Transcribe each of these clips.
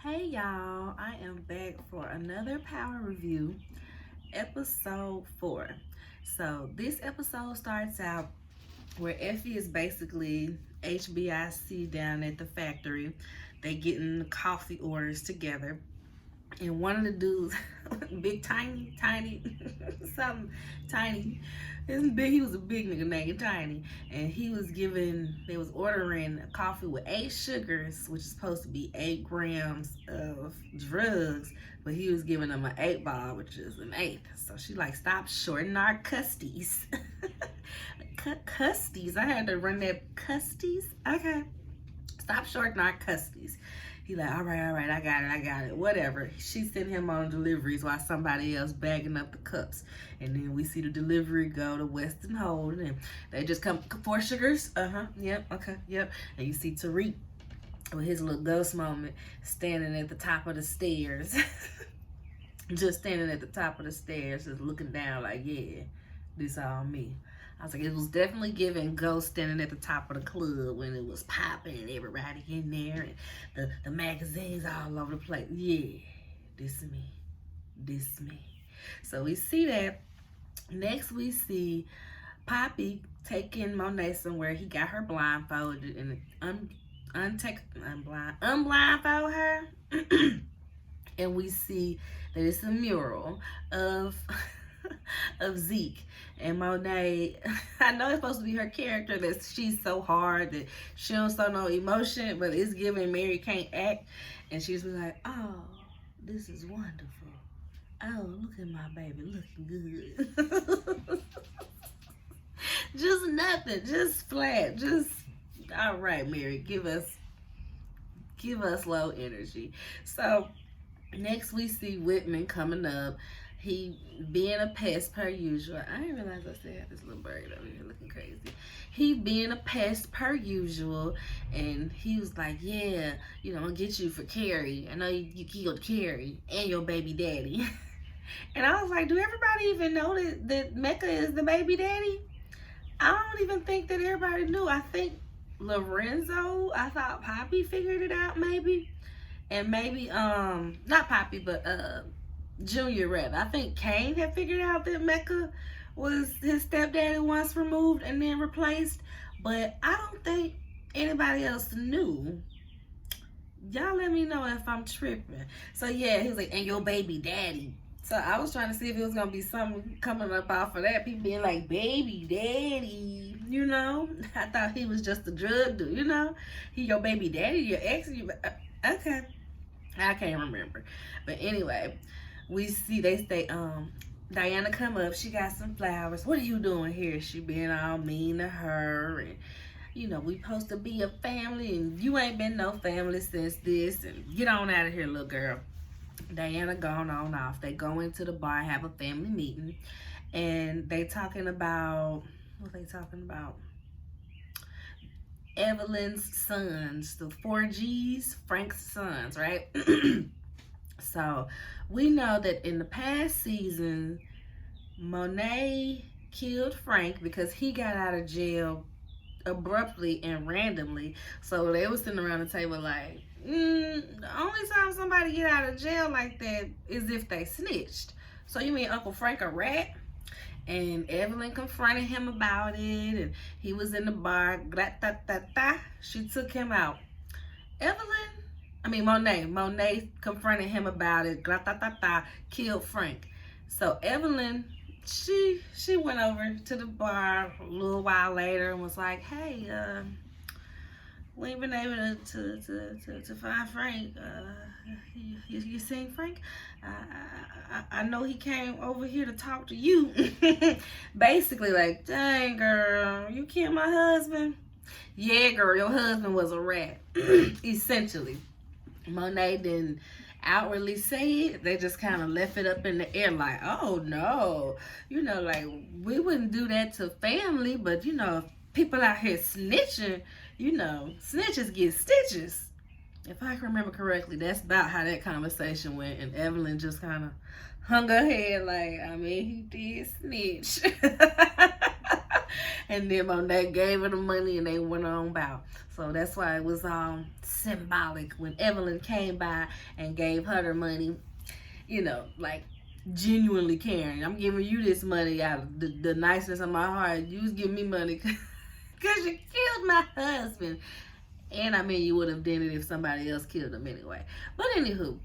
Hey y'all, I am back for another power review, episode 4. So this episode starts out where Effie is basically HBIC down at the factory. They getting the coffee orders together. And one of the dudes, big tiny, something tiny. He was a big nigga named Tiny. And they was ordering a coffee with 8 sugars, which is supposed to be 8 grams of drugs. But he was giving them an 8 ball, which is an eighth. So she like, stop shorting our custies. Custies. I had to run that custies. Okay. Stop shorting our custies. He like, all right, I got it, whatever. She sent him on deliveries while somebody else bagging up the cups. And then we see the delivery go to Weston Hold, and they just come, 4 sugars, yep, okay, yep. And you see Tariq with his little ghost moment standing at the top of the stairs. Just standing at the top of the stairs, just looking down like, yeah, this all me. I was like, it was definitely giving Ghost standing at the top of the club when it was popping and everybody in there and the magazines all over the place. Yeah, this me. This me. So we see that. Next we see Poppy taking Monet somewhere. He got her blindfolded and unblindfold her. And we see that it's a mural of Zeke and Monet. I know it's supposed to be her character, that she's so hard that she don't show no emotion, but it's giving Mary can't act, and she's like, oh, this is wonderful. Oh, look at my baby looking good. Just nothing, just flat, just all right, Mary, give us low energy. So next we see Whitman coming up. He being a pest per usual. I didn't realize I still had this little bird over here looking crazy. He being a pest per usual, and he was like, yeah, I'm gonna get you for Carrie. I know you killed Carrie and your baby daddy. And I was like, do everybody even know that Mecca is the baby daddy? I don't even think that everybody knew. I think Lorenzo, I thought Poppy figured it out maybe. And maybe, not Poppy, but Junior rather. I think Kane had figured out that Mecca was his stepdaddy once removed and then replaced, but I don't think anybody else knew. Y'all let me know if I'm tripping. So yeah, he was like, and your baby daddy. So I was trying to see if it was gonna be something coming up off of that. People being like, baby daddy, I thought he was just a drug dude, he your baby daddy, your ex, okay. I can't remember. But anyway, we see they say, Diana come up, she got some flowers. What are you doing here? She being all mean to her, and we supposed to be a family, and you ain't been no family since this, and get on out of here, little girl. Diana gone on off. They go into the bar, have a family meeting, and they talking about, what they talking about? Evelyn's sons, the 4Gs, Frank's sons, right? So we know that in the past season, Monet killed Frank because he got out of jail abruptly and randomly. So they were sitting around the table like, the only time somebody get out of jail like that is if they snitched. So you mean Uncle Frank a rat? And Evelyn confronted him about it, and he was in the bar. She took him out. Monet confronted him about it. Killed Frank. So Evelyn, she went over to the bar a little while later and was like, hey, we ain't been able to find Frank. You seen Frank? I know he came over here to talk to you. Basically like, dang girl, you killed my husband? Yeah girl, your husband was a rat. Essentially. Monet didn't outwardly say it. They just kind of left it up in the air like, oh no. Like, we wouldn't do that to family, but if people out here snitching, snitches get stitches. If I can remember correctly, that's about how that conversation went, and Evelyn just kind of hung her head like, he did snitch. And then Monet gave her the money and they went on about. So that's why it was symbolic when Evelyn came by and gave her the money, like genuinely caring. I'm giving you this money out of the niceness of my heart. You was giving me money because you killed my husband. And I mean, you would have done it if somebody else killed him anyway. But anywho,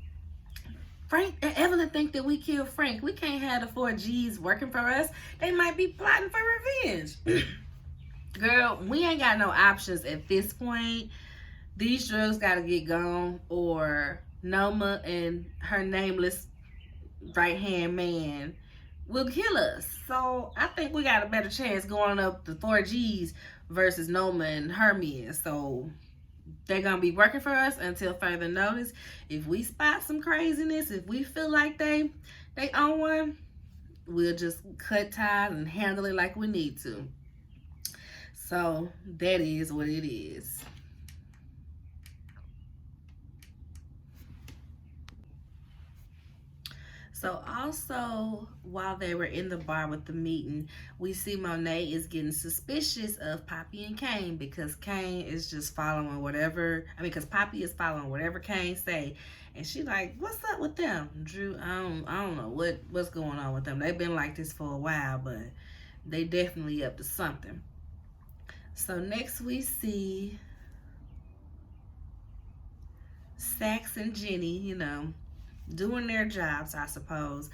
Frank and Evelyn think that we killed Frank. We can't have the 4 G's working for us. They might be plotting for revenge. Girl, we ain't got no options at this point. These drugs got to get gone, or Noma and her nameless right-hand man will kill us. So I think we got a better chance going up the 4 G's versus Noma and her men. So they're going to be working for us until further notice. If we spot some craziness, if we feel like they own one, we'll just cut ties and handle it like we need to. So that is what it is. So also, while they were in the bar with the meeting, we see Monet is getting suspicious of Poppy and Kane, because Kane is just following whatever, because Poppy is following whatever Kane say. And she like, what's up with them? Drew, I don't know what's going on with them. They've been like this for a while, but they definitely up to something. So next we see Saxe and Jenny, doing their jobs, I suppose,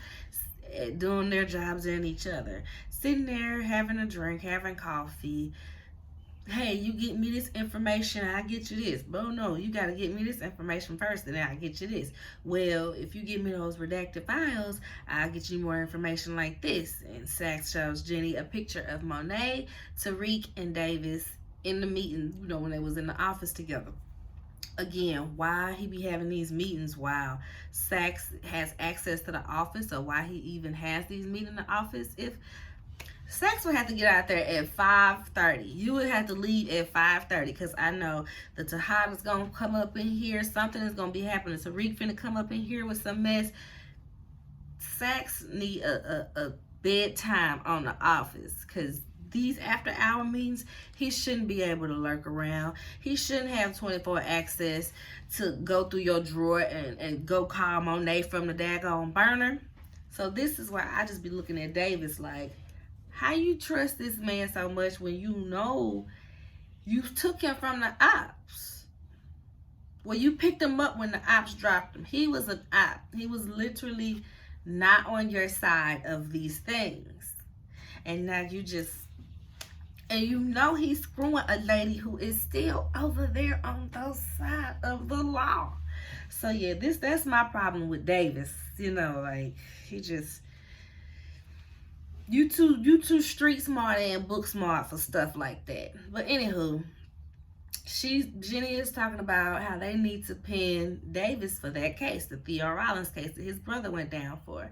doing their jobs and each other, sitting there having a drink, having coffee. Hey, you get me this information, I get you this. But no, you got to get me this information first, and then I get you this. Well, if you give me those redacted files, I'll get you more information like this. And Saxe shows Jenny a picture of Monet, Tariq, and Davis in the meeting, when they was in the office together. Again, why he be having these meetings while Saxe has access to the office, or why he even has these meetings in the office? If Saxe would have to get out there at 5:30, you would have to leave at 5:30, because I know the Tejada's gonna come up in here, something is gonna be happening. Tariq finna come up in here with some mess. Saxe need a bedtime on the office, because these after-hour meetings, he shouldn't be able to lurk around. He shouldn't have 24 access to go through your drawer and go call Monet from the daggone burner. So this is why I just be looking at Davis like, how you trust this man so much when you know you took him from the ops? Well, you picked him up when the ops dropped him. He was an op. He was literally not on your side of these things. And now you just... And he's screwing a lady who is still over there on the side of the law. So yeah, that's my problem with Davis. Like, he just... You too street smart and book smart for stuff like that. But anywho, Jenny is talking about how they need to pin Davis for that case, the Theo Rollins case that his brother went down for.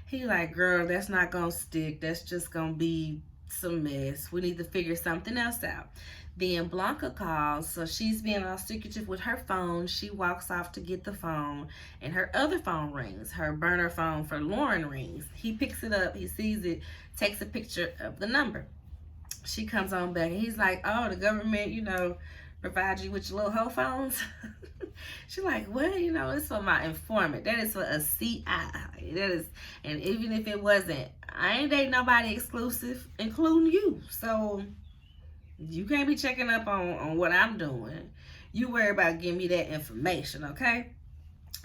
He like, girl, that's not gonna stick. That's just gonna be some mess. We need to figure something else out. Then Blanca calls, so she's being all secretive with her phone. She walks off to get the phone, and her other phone rings. Her burner phone for Lauren rings. He picks it up, he sees it, takes a picture of the number. She comes on back, and he's like, oh, the government, provide you with your little hoe phones. She's like, well, it's for my informant. That is for a CI. That is, and even if it wasn't, I ain't dating nobody exclusive, including you. So you can't be checking up on what I'm doing. You worry about giving me that information, okay?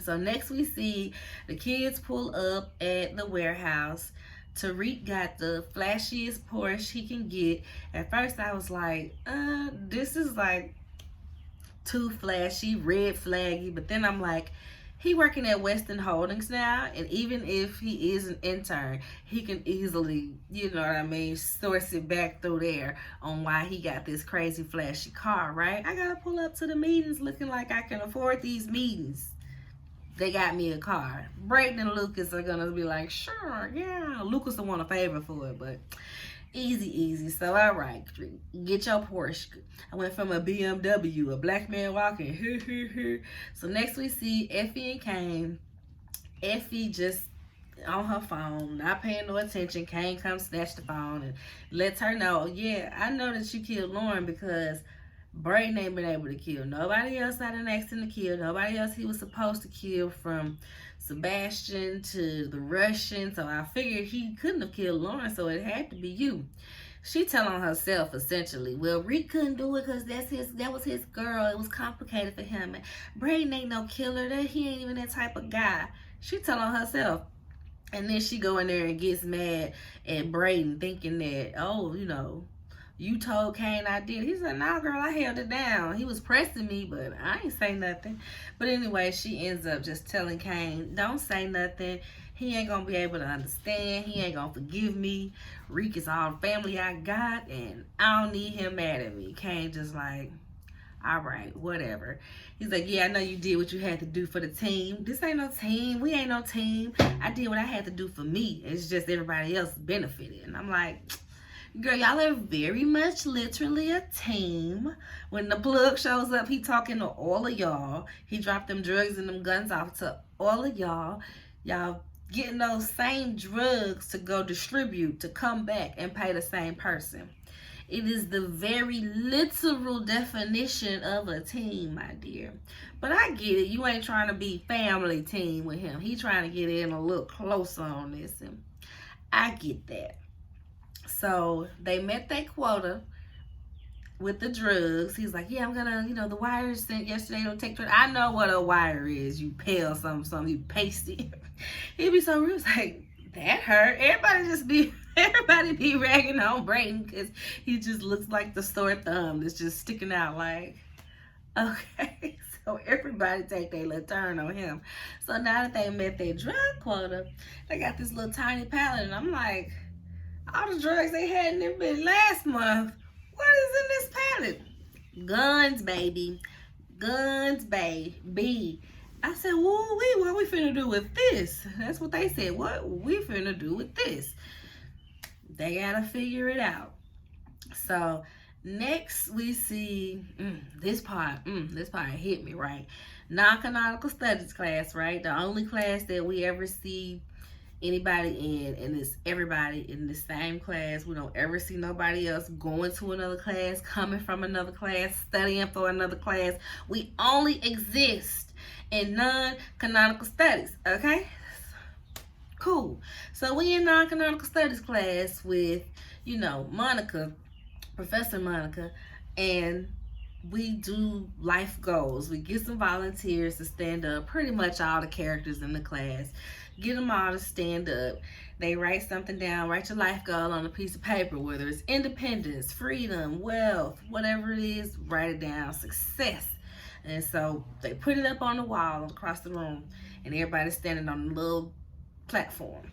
So next we see the kids pull up at the warehouse. Tariq got the flashiest Porsche he can get. At first I was like, this is like too flashy, red flaggy. But then I'm like, he working at Weston Holdings now, and even if he is an intern, he can easily, source it back through there on why he got this crazy flashy car, right? I gotta pull up to the meetings looking like I can afford these meetings. They got me a car. Brayden and Lucas are gonna be like, sure, yeah. Lucas will want a favor for it, but easy. So, all right, get your Porsche. I went from a BMW, a black man walking. So next we see Effie and Kane. Effie just on her phone, not paying no attention. Kane comes snatch the phone and lets her know, yeah, I know that you killed Lauren because Brayden ain't been able to kill nobody else out of next to kill. Nobody else he was supposed to kill, from Sebastian to the Russian. So I figured he couldn't have killed Lauren, so it had to be you. She telling herself essentially, well, Rick couldn't do it because that was his girl. It was complicated for him. And Brayden ain't no killer. That he ain't even that type of guy. She telling herself. And then she go in there and gets mad at Brayden, thinking that, oh, you told Kane I did. He said, nah, girl, I held it down. He was pressing me, but I ain't say nothing. But anyway, she ends up just telling Kane, don't say nothing. He ain't gonna be able to understand. He ain't gonna forgive me. Reek is all the family I got, and I don't need him mad at me. Kane just like, all right, whatever. He's like, yeah, I know you did what you had to do for the team. This ain't no team. We ain't no team. I did what I had to do for me. It's just everybody else benefited. And I'm like, girl, y'all are very much literally a team. When the plug shows up, he talking to all of y'all. He dropped them drugs and them guns off to all of y'all. Y'all getting those same drugs to go distribute, to come back and pay the same person. It is the very literal definition of a team, my dear. But I get it. You ain't trying to be family team with him. He trying to get in a little closer on this. And I get that. So they met their quota with the drugs. He's like, yeah, I'm gonna, the wires sent yesterday don't take drugs. I know what a wire is. You peel something, you paste it. He'd be so real. It's like, that hurt. Everybody be ragging on Brayden because he just looks like the sore thumb that's just sticking out like, okay. So everybody take their little turn on him. So now that they met their drug quota, they got this little tiny pallet, and I'm like, all the drugs they had in their bed last month, what is in this pallet? Guns, baby. Guns, baby. I said, whoa, what we finna do with this? That's what they said. What we finna do with this? They gotta figure it out. So next we see this part hit me, right? Non-canonical studies class, right? The only class that we ever see anybody in, and it's everybody in the same class. We don't ever see nobody else going to another class, coming from another class, studying for another class. We only exist in non-canonical studies, okay? Cool. So we in non-canonical studies class with, Monica, Professor Monica, and we do life goals. We get some volunteers to stand up, pretty much all the characters in the class. Get them all to stand up. They write something down, write your life goal on a piece of paper, whether it's independence, freedom, wealth, whatever it is, write it down, success. And so they put it up on the wall across the room, and everybody's standing on a little platform,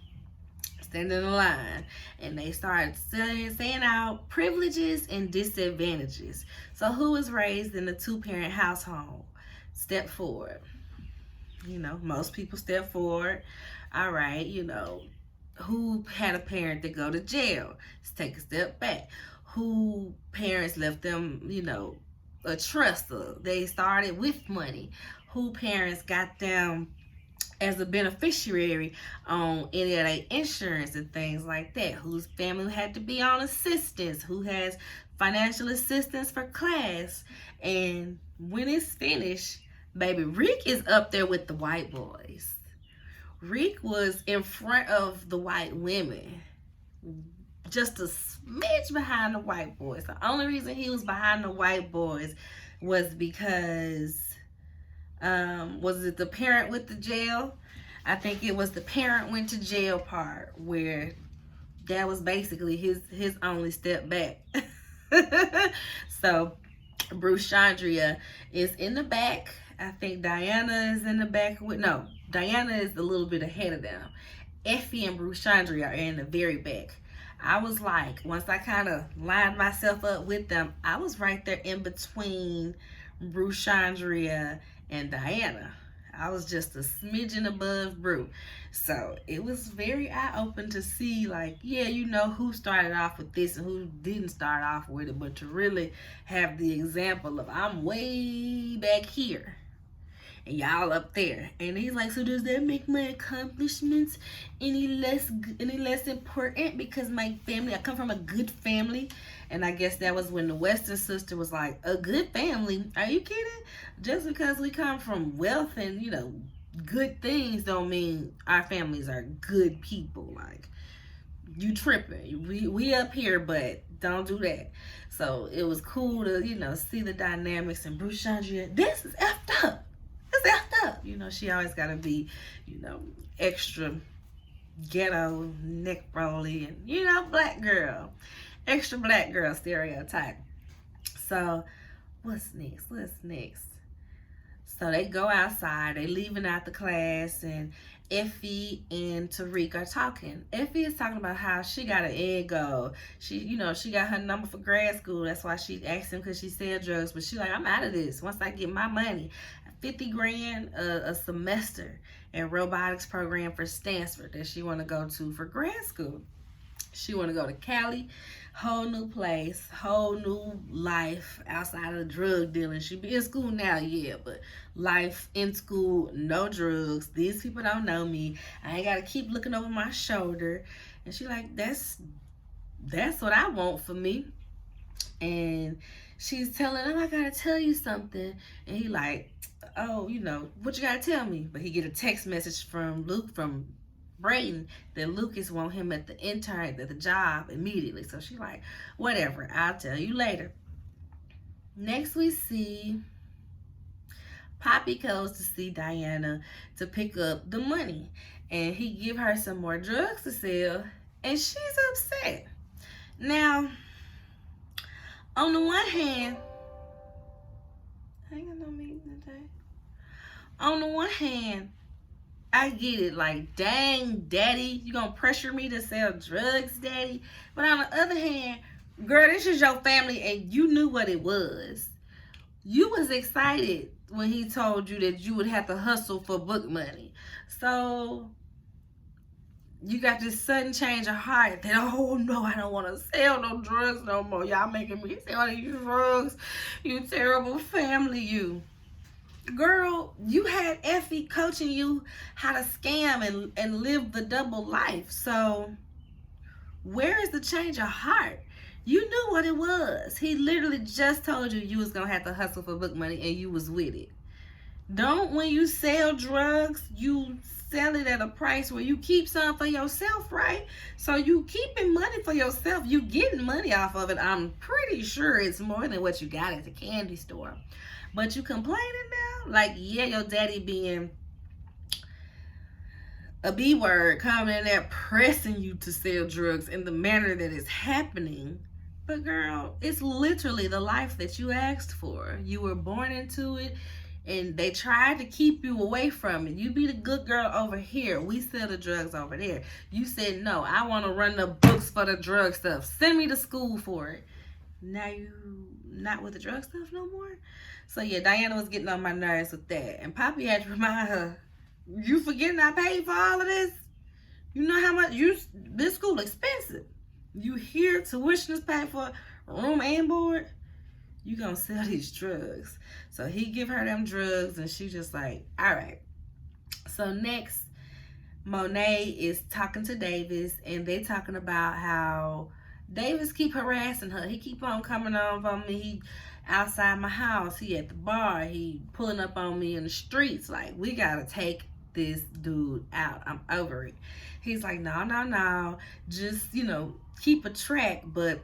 standing in a line, and they started saying out privileges and disadvantages. So who was raised in a two-parent household? Step forward. Most people step forward. All right, who had a parent that go to jail? Let's take a step back. Who parents left them, a truster? They started with money. Who parents got them as a beneficiary on any of their insurance and things like that? Whose family had to be on assistance? Who has financial assistance for class? And when it's finished, baby, Rick is up there with the white boys. Rick was in front of the white women, just a smidge behind the white boys. The only reason he was behind the white boys was because, was it the parent with the jail? I think it was the parent went to jail part, where that was basically his only step back. So Bruce Chandria is in the back. I think Diana is in the back Diana is a little bit ahead of them. Effie and Bruce Chandria are in the very back. I was like, once I kind of lined myself up with them, I was right there in between Bruce Chandria and Diana. I was just a smidgen above Bruce. So it was very eye-open to see, like, yeah, who started off with this and who didn't start off with it, but to really have the example of, I'm way back here and y'all up there. And he's like, so does that make my accomplishments any less important because my family, I come from a good family? And I guess that was when the Western sister was like, a good family? Are you kidding? Just because we come from wealth and, you know, good things don't mean our families are good people. Like, you tripping. We up here, but don't do that. So it was cool to, you know, see the dynamics. And Bruce Chandria, this is effed up. It's effed up. You know, she always got to be, you know, extra ghetto, neck rolly, and, you know, black girl. Extra black girl stereotype. So what's next? So they go outside, they leaving out the class, and Effie and Tariq are talking. Effie is talking about how she got an ego. She, you know, she got her number for grad school. That's why she asked him, because she said drugs. But she like, I'm out of this. Once I get my money, 50 grand a semester in robotics program for Stanford that she want to go to for grad school. She want to go to Cali, whole new place, whole new life outside of the drug dealing. She be in school now, yeah, but life in school, no drugs. These people don't know me. I ain't got to keep looking over my shoulder. And she like, that's what I want for me. And she's telling him, I got to tell you something. And he like, oh, you know, what you got to tell me? But he get a text message from Luke, from Brayden, that Lucas want him at the job immediately. So she like, whatever, I'll tell you later. Next we see Poppy goes to see Diana to pick up the money, and he give her some more drugs to sell, and she's upset. Now, on the one hand, I ain't got no meeting today. On the one hand, I get it, like, dang, daddy, you gonna pressure me to sell drugs, daddy? But on the other hand, girl, this is your family and you knew what it was. You was excited when he told you that you would have to hustle for book money. So you got this sudden change of heart that, oh no, I don't want to sell no drugs no more. Y'all making me sell these drugs. You terrible family, you. Girl, you had Effie coaching you how to scam and live the double life. So where is the change of heart? You knew what it was. He literally just told you was going to have to hustle for book money, and you was with it. Don't, when you sell drugs, you sell it at a price where you keep some for yourself, right? So you keeping money for yourself. You getting money off of it. I'm pretty sure it's more than what you got at the candy store. But you complaining now? Like, yeah, your daddy being a B word, coming in there pressing you to sell drugs in the manner that it's happening. But girl, it's literally the life that you asked for. You were born into it, and they tried to keep you away from it. You be the good girl over here. We sell the drugs over there. You said, no, I want to run the books for the drug stuff. Send me to school for it. Now you not with the drug stuff no more? So yeah, Diana was getting on my nerves with that. And Poppy had to remind her, you forgetting I paid for all of this? You know how much this school expensive. You hear tuition is paid for, room and board. You gonna sell these drugs. So he give her them drugs, and she just like, all right. So next, Monet is talking to Davis, and they talking about how Davis keep harassing her. He keep on coming over on me. He outside my house. He at the bar. He pulling up on me in the streets. Like, we gotta take this dude out. I'm over it. He's like, no. Just, you know, keep a track, but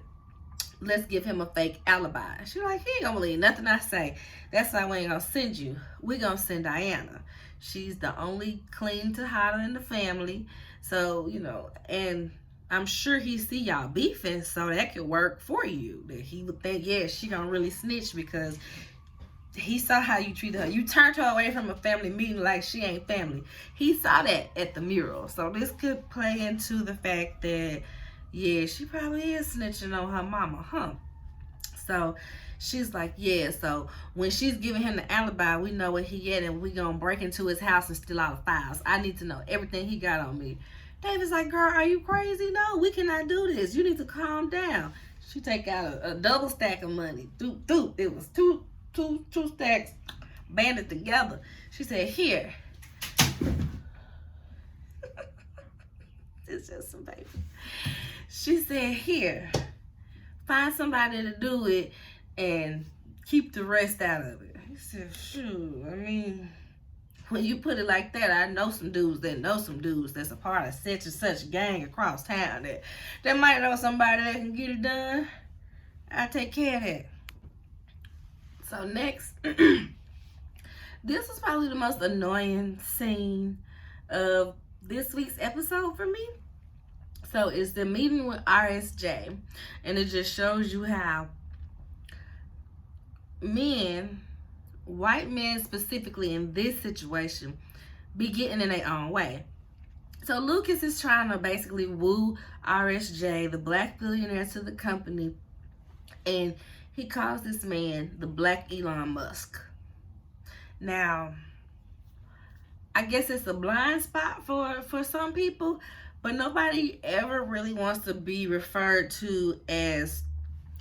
let's give him a fake alibi. She's like, he ain't gonna believe nothing I say. That's why we ain't gonna send you. We gonna send Diana. She's the only clean to holler in the family. So, you know, and I'm sure he see y'all beefing, so that could work for you. That he would think, yeah, she gonna really snitch because he saw how you treated her. You turned her away from a family meeting like she ain't family. He saw that at the mural. So this could play into the fact that, yeah, she probably is snitching on her mama, huh? So she's like, yeah, so when she's giving him the alibi, we know where he at, and we gonna break into his house and steal all the files. I need to know everything he got on me. David's like, girl, are you crazy? No, we cannot do this. You need to calm down. She take out a double stack of money. It was two stacks. banded together. She said, here. It's just some paper. She said, here, find somebody to do it and keep the rest out of it. He said, shoot, I mean, when you put it like that, I know some dudes that's a part of such and such gang across town that might know somebody that can get it done. I'll take care of that. So next, this was probably the most annoying scene of this week's episode for me. So it's the meeting with RSJ, and it just shows you how men, white men specifically in this situation, be getting in their own way. So Lucas is trying to basically woo RSJ, the black billionaire, to the company, and he calls this man the Black Elon Musk. Now, I guess it's a blind spot for some people, but nobody ever really wants to be referred to as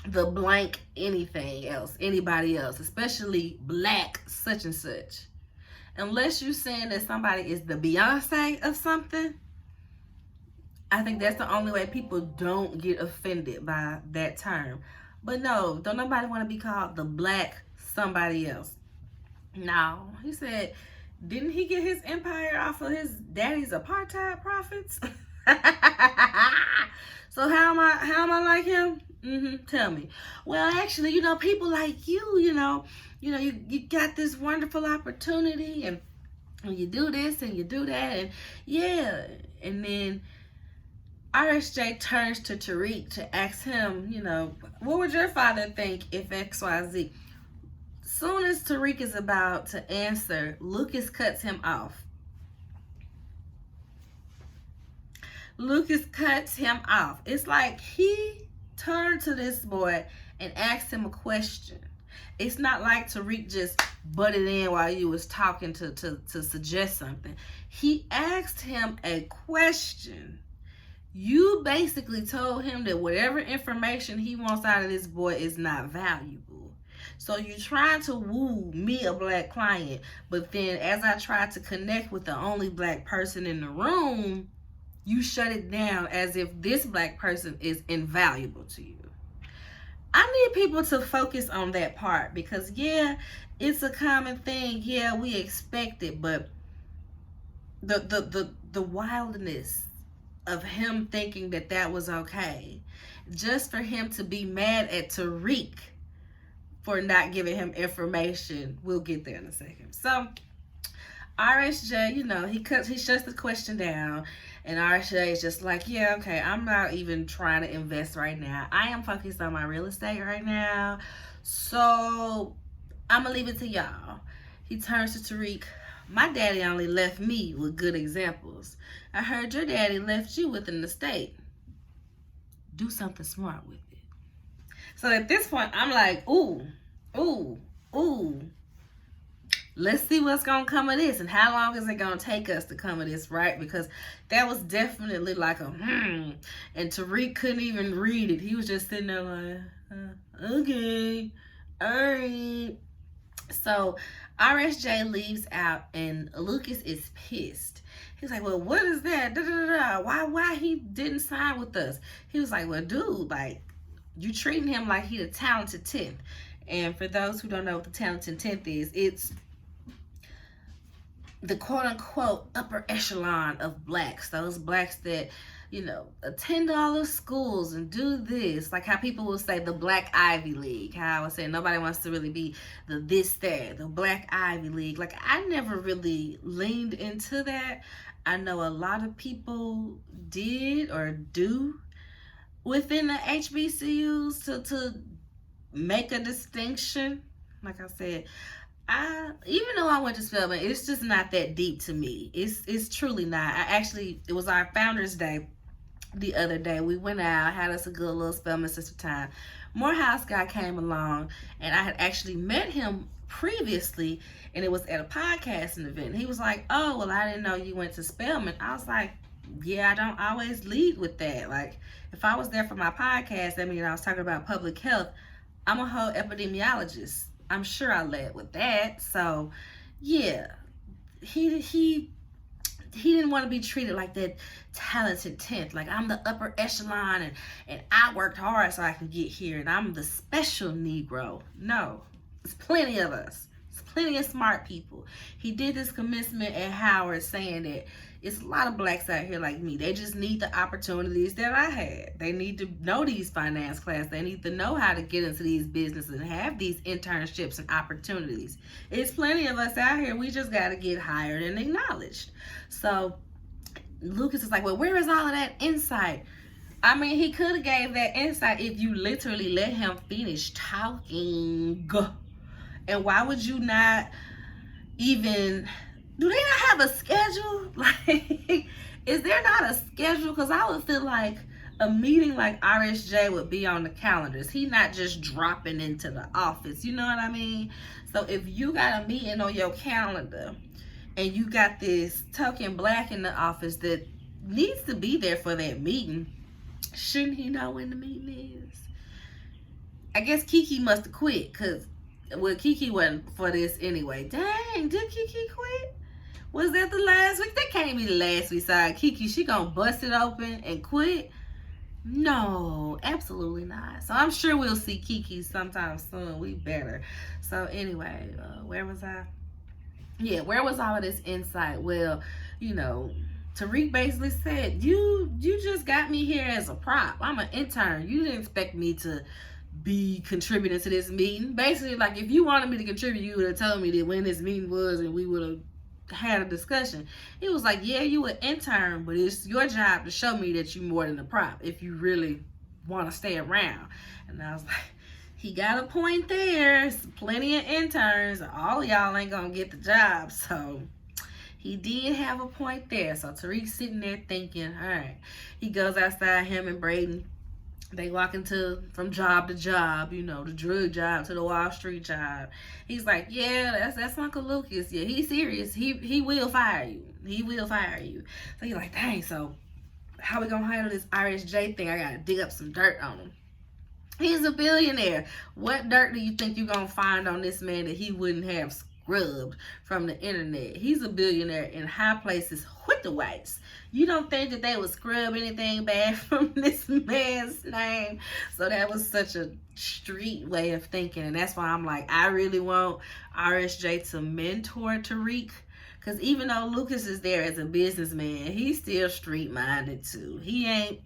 the blank anything else, anybody else, especially black such and such. Unless you're saying that somebody is the Beyonce of something, I think that's the only way people don't get offended by that term. But no, don't nobody want to be called the black somebody else. No, he said, didn't he get his empire off of his daddy's apartheid profits? So how am I like him? Tell me. Well, actually, people like you, you got this wonderful opportunity, and you do this and you do that, and yeah. And then RSJ turns to Tariq to ask him, what would your father think if XYZ? Soon as Tariq is about to answer, Lucas cuts him off. It's like he turned to this boy and asked him a question. It's not like Tariq just butted in while you was talking to suggest something. He asked him a question. You basically told him that whatever information he wants out of this boy is not valuable. So you're trying to woo me, a black client, but then as I tried to connect with the only black person in the room, you shut it down as if this black person is invaluable to you. I need people to focus on that part, because yeah, it's a common thing. Yeah, we expect it, but the wildness of him thinking that was okay, just for him to be mad at Tariq for not giving him information. We'll get there in a second. So RSJ, he shuts the question down, and RSJ is just like, yeah, okay, I'm not even trying to invest right now. I am focused on my real estate right now, so I'm gonna leave it to y'all. He turns to Tariq. My daddy only left me with good examples. I heard your daddy left you with an estate. Do something smart with it. So at this point, I'm like, ooh. Let's see what's going to come of this, and how long is it going to take us to come of this, right? Because that was definitely like a and Tariq couldn't even read it. He was just sitting there like, okay, all right. So RSJ leaves out, and Lucas is pissed. He's like, well, what is that? Why he didn't sign with us? He was like, well, dude, like, you treating him like he the talented 10th. And for those who don't know what the talented 10th is, it's the quote-unquote upper echelon of blacks. Those blacks that, attend all the schools and do this. Like how people will say the Black Ivy League. How I was saying nobody wants to really be the Black Ivy League. Like, I never really leaned into that. I know a lot of people did or do within the HBCUs to make a distinction. Like I said, even though I went to Spelman, it's just not that deep to me. It's truly not. It was our Founders Day the other day. We went out, had us a good little Spelman sister time. Morehouse guy came along, and I had actually met him previously, and it was at a podcasting event. He was like, oh, well, I didn't know you went to Spelman. I was like, yeah, I don't always lead with that. Like, if I was there for my podcast, I was talking about public health. I'm a whole epidemiologist. I'm sure I led with that. So yeah, he didn't want to be treated like that talented 10th. Like I'm the upper echelon and I worked hard so I can get here and I'm the special Negro. No, there's plenty of us. There's plenty of smart people. He did this commencement at Howard saying that it's a lot of blacks out here like me. They just need the opportunities that I had. They need to know these finance classes. They need to know how to get into these businesses and have these internships and opportunities. It's plenty of us out here. We just got to get hired and acknowledged. So Lucas is like, well, where is all of that insight? I mean, he could have gave that insight if you literally let him finish talking. And why would you not even... Do they not have a schedule? Like, is there not a schedule? Because I would feel like a meeting like RSJ would be on the calendars. He not just dropping into the office. You know what I mean? So if you got a meeting on your calendar and you got this token black in the office that needs to be there for that meeting, shouldn't he know when the meeting is? I guess Kiki must have quit because, well, Kiki wasn't for this anyway. Dang, did Kiki quit? Was that the last week? That can't be the last we saw Kiki. She gonna bust it open and quit? No, absolutely not. So I'm sure we'll see Kiki sometime soon. We better. So anyway, where was I? Yeah, where was all of this insight? Well, you know, Tariq basically said, you just got me here as a prop. I'm an intern. You didn't expect me to be contributing to this meeting. Basically, like, if you wanted me to contribute, you would have told me that when this meeting was and we would have had a discussion. He was like, yeah, you an intern, but it's your job to show me that you more than a prop if you really want to stay around. And I was like, he got a point there. There's plenty of interns. All of y'all ain't gonna get the job. So he did have a point there. So Tariq's sitting there thinking, all right. He goes outside, him and Braden. They walk from job to job, you know, the drug job to the Wall Street job. He's like, yeah, that's Uncle Lucas. Yeah, he's serious. He will fire you. He will fire you. So he's like, dang, so how we gonna handle this RSJ thing? I gotta dig up some dirt on him. He's a billionaire. What dirt do you think you're gonna find on this man that he wouldn't have scrubbed from the internet? He's a billionaire in high places with the whites. You don't think that they would scrub anything bad from this man's name? So that was such a street way of thinking. And that's why I'm like, I really want RSJ to mentor Tariq. Because even though Lucas is there as a businessman, he's still street-minded too. He ain't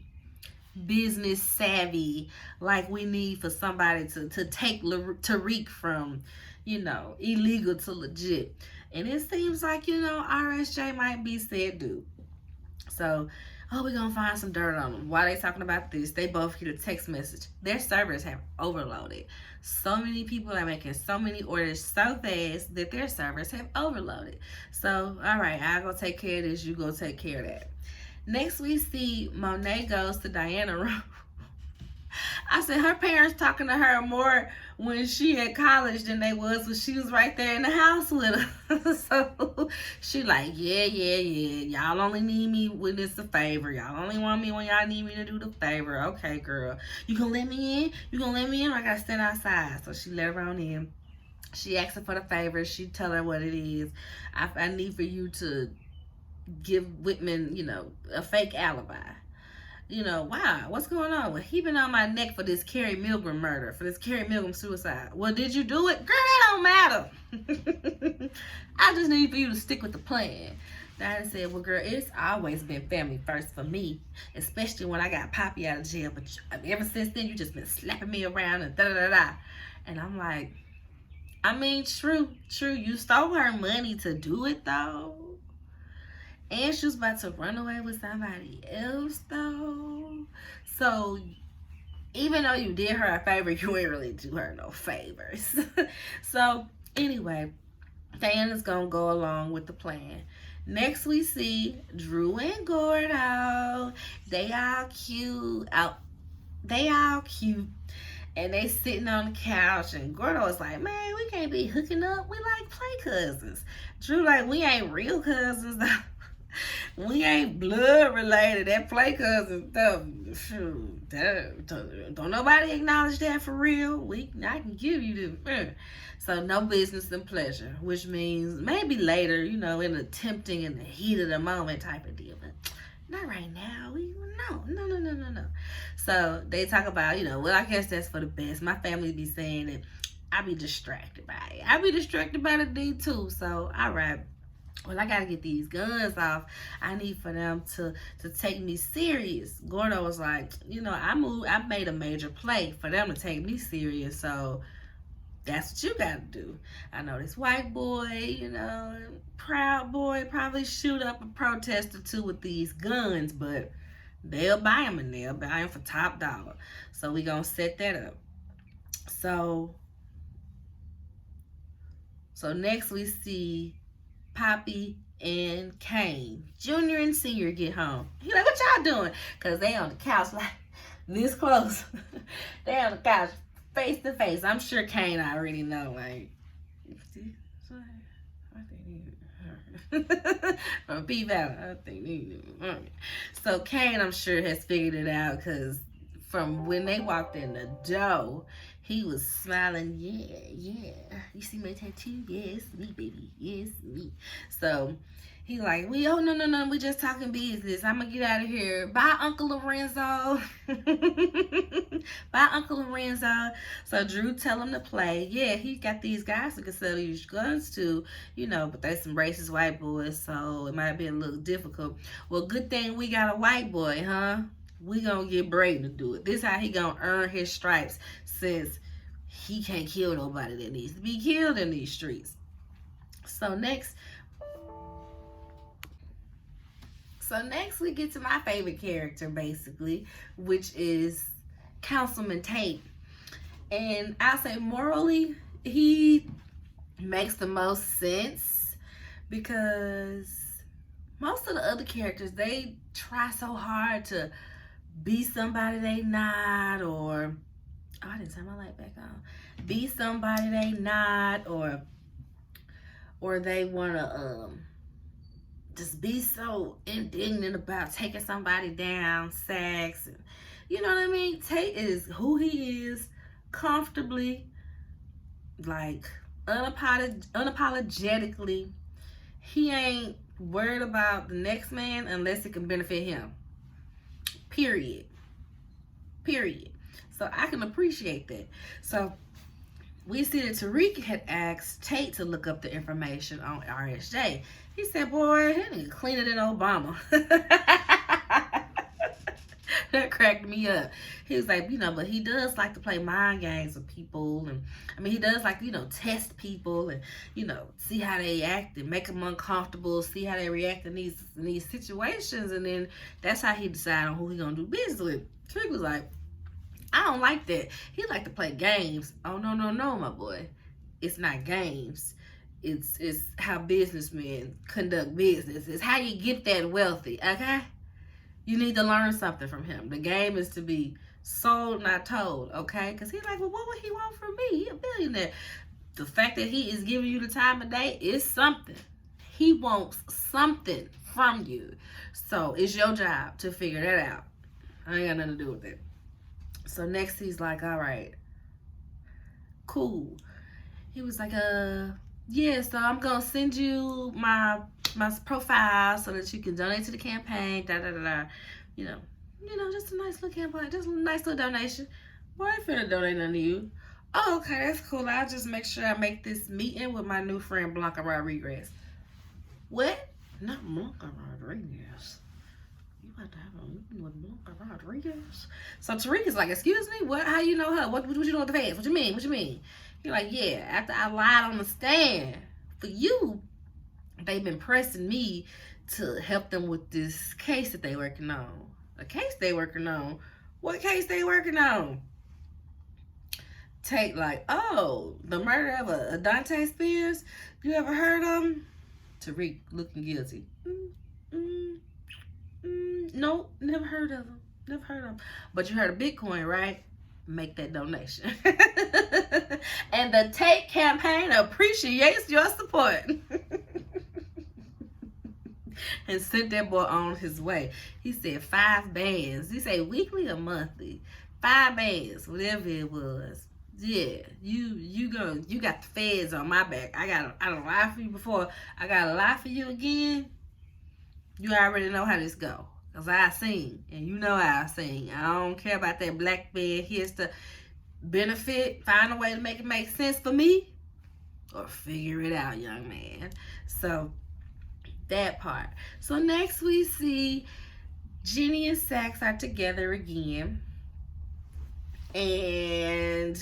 business savvy like we need for somebody to take Tariq from, you know, illegal to legit. And it seems like, you know, RSJ might be said dude. So, we're going to find some dirt on them. While they talking about this, they both get a text message. Their servers have overloaded. So many people are making so many orders so fast that their servers have overloaded. So, all right, I'll go take care of this. You go take care of that. Next, we see Monet goes to Diana room. I said her parents talking to her more when she at college than they was when she was right there in the house with her. So she like, yeah. Y'all only need me when it's a favor. Y'all only want me when y'all need me to do the favor. Okay, girl. You gonna let me in? You gonna let me in? Or I gotta stand outside. So she let her on in. She asked her for the favor. She tell her what it is. I need for you to give Whitman, you know, a fake alibi. You know, wow, what's going on? Well, he been on my neck for this Carrie Milgram murder, for this Carrie Milgram suicide. Well, did you do it? Girl, that don't matter. I just need for you to stick with the plan. Diana said, well, girl, it's always been family first for me, especially when I got Poppy out of jail. But ever since then, you just been slapping me around and da-da-da-da. And I'm like, I mean, true. You stole her money to do it, though. And she was about to run away with somebody else, though. So, even though you did her a favor, you ain't really do her no favors. So, anyway, Diana's gonna go along with the plan. Next, we see Drew and Gordo. They all cute. And they sitting on the couch, and Gordo is like, man, we can't be hooking up. We like play cousins. Drew like, we ain't real cousins. We ain't blood related. That play cousin stuff. Shoot, don't nobody acknowledge that for real. I can give you the. So no business and pleasure, which means maybe later, in a tempting in the heat of the moment type of deal, but not right now. No. So they talk about, well, I guess that's for the best. My family be saying that I be distracted by it. I be distracted by the D too. So all right. Well, I gotta get these guns off. I need for them to take me serious. Gordo was like, I made a major play for them to take me serious. So that's what you gotta do. I know this white boy, proud boy, probably shoot up a protest or two with these guns, but they'll buy them and they'll buy them for top dollar. So we gonna set that up. So next we see Poppy and Kane. Junior and Senior get home. He like, what y'all doing? Because they on the couch like this close. They on the couch face to face. I'm sure Kane already know. Like, from P-Valley, I think they knew. So Kane, I'm sure, has figured it out because from when they walked in the door, he was smiling, yeah. You see my tattoo? Yeah, it's me, baby. Yeah, it's me. So he like, no, we just talking business. I'm gonna get out of here. Bye, Uncle Lorenzo. Bye, Uncle Lorenzo. So Drew tell him to play. Yeah, he got these guys to sell these guns to, but they some racist white boys, so it might be a little difficult. Well, good thing we got a white boy, huh? We gonna get Brayden to do it. This how he gonna earn his stripes, since he can't kill nobody that needs to be killed in these streets. So next we get to my favorite character, basically, which is Councilman Tate. And I'll say morally, he makes the most sense because most of the other characters, they try so hard to be somebody they not, or I didn't turn my light back on. Be somebody they not, or they wanna just be so indignant about taking somebody down, sex, and you know what I mean? Tate is who he is, comfortably, like unapologetically. He ain't worried about the next man unless it can benefit him. Period. So I can appreciate that. So we see that Tariq had asked Tate to look up the information on RSJ. He said, boy, that nigga cleaner than Obama. That cracked me up. He was like, but he does like to play mind games with people. And he does like, test people and, see how they act and make them uncomfortable, see how they react in these situations. And then that's how he decided on who he gonna do business with. Tariq was like, I don't like that. He like to play games. Oh, no, my boy. It's not games. It's how businessmen conduct business. It's how you get that wealthy, okay? You need to learn something from him. The game is to be sold, not told, okay? Because he's like, well, what would he want from me? He a billionaire. The fact that he is giving you the time of day is something. He wants something from you. So it's your job to figure that out. I ain't got nothing to do with it. So next he's like, all right, cool. He was like, yeah, so I'm gonna send you my profile so that you can donate to the campaign, just a nice little campaign, just a nice little donation. Boy, I ain't finna donate none to you. Oh, okay, that's cool. I'll just make sure I make this meeting with my new friend Blanca Rodriguez. What? Not Blanca Rodriguez. You about to have a meeting with Blanca Rodriguez? So Tariq is like, excuse me, what? How you know her? What you doing with the feds? What you mean? You're like, yeah, after I lied on the stand for you, they've been pressing me to help them with this case that they working on. A case they working on? What case they working on? Tate like, oh, the murder of a Dante Spears? You ever heard of him? Tariq looking guilty. No, never heard of him. But you heard of Bitcoin, right? Make that donation. And the Tate campaign appreciates your support. and sent that boy on his way. He said 5 bands. He said weekly or monthly? 5 bands, whatever it was. Yeah, you got the feds on my back. I don't lie for you before. I gotta lie for you again. You already know how this go. Cause I sing, and you know how I sing. I don't care about that black bed. Here's the benefit. Find a way to make it make sense for me, or figure it out, young man. So that part. So next we see Jenny and Saxe are together again, and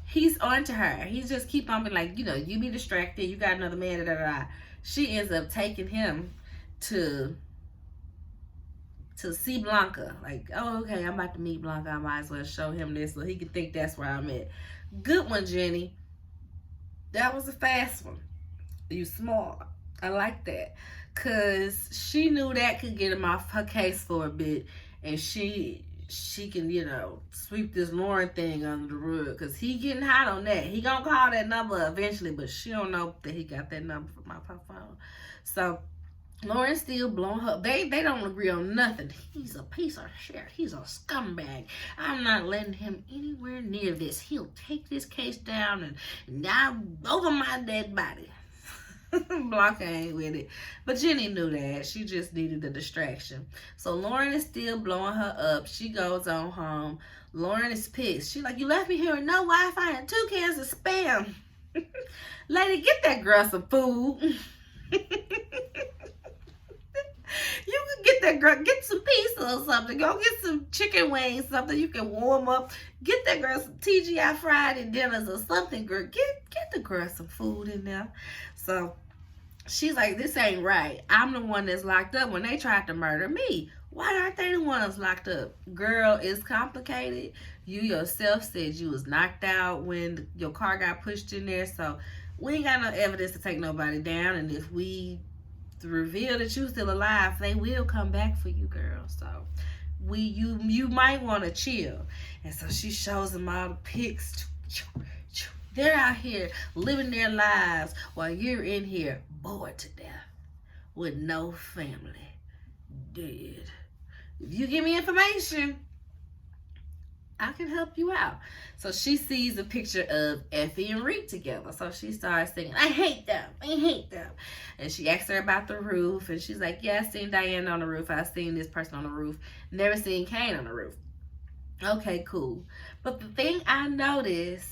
he's on to her. He just keep on being like, you be distracted. You got another man. Da, da, da. She ends up taking him to see Blanca. Like, oh, okay, I'm about to meet Blanca. I might as well show him this so he can think that's where I'm at. Good one, Jenny. That was a fast one. You smart. I like that. Because she knew that could get him off her case for a bit. And she can, sweep this Lauren thing under the rug. Because he getting hot on that. He gonna call that number eventually. But she don't know that he got that number from my phone. So Lauren's still blowing her. They don't agree on nothing. He's a piece of shit. He's a scumbag. I'm not letting him anywhere near this. He'll take this case down and now over my dead body. Blanca ain't with it. But Jenny knew that. She just needed the distraction. So Lauren is still blowing her up. She goes on home. Lauren is pissed. She's like, you left me here with no Wi-Fi and 2 cans of Spam. Lady, get that girl some food. You can get that girl, get some pizza or something. Go get some chicken wings, something you can warm up. Get that girl some TGI Friday dinners or something, girl. Get the girl some food in there. So she's like, this ain't right. I'm the one that's locked up when they tried to murder me. Why aren't they the ones locked up? Girl, it's complicated. You yourself said you was knocked out when your car got pushed in there. So we ain't got no evidence to take nobody down. And if we reveal that you still alive, they will come back for you, girl. So you might want to chill. And so she shows them all the pics. They're out here living their lives while you're in here bored to death with no family, dead. If you give me information, I can help you out. So she sees a picture of Effie and Reek together. So she starts singing, I hate them. I hate them. And she asks her about the roof. And she's like, yeah, I seen Diana on the roof. I seen this person on the roof. Never seen Kane on the roof. Okay, cool. But the thing I noticed,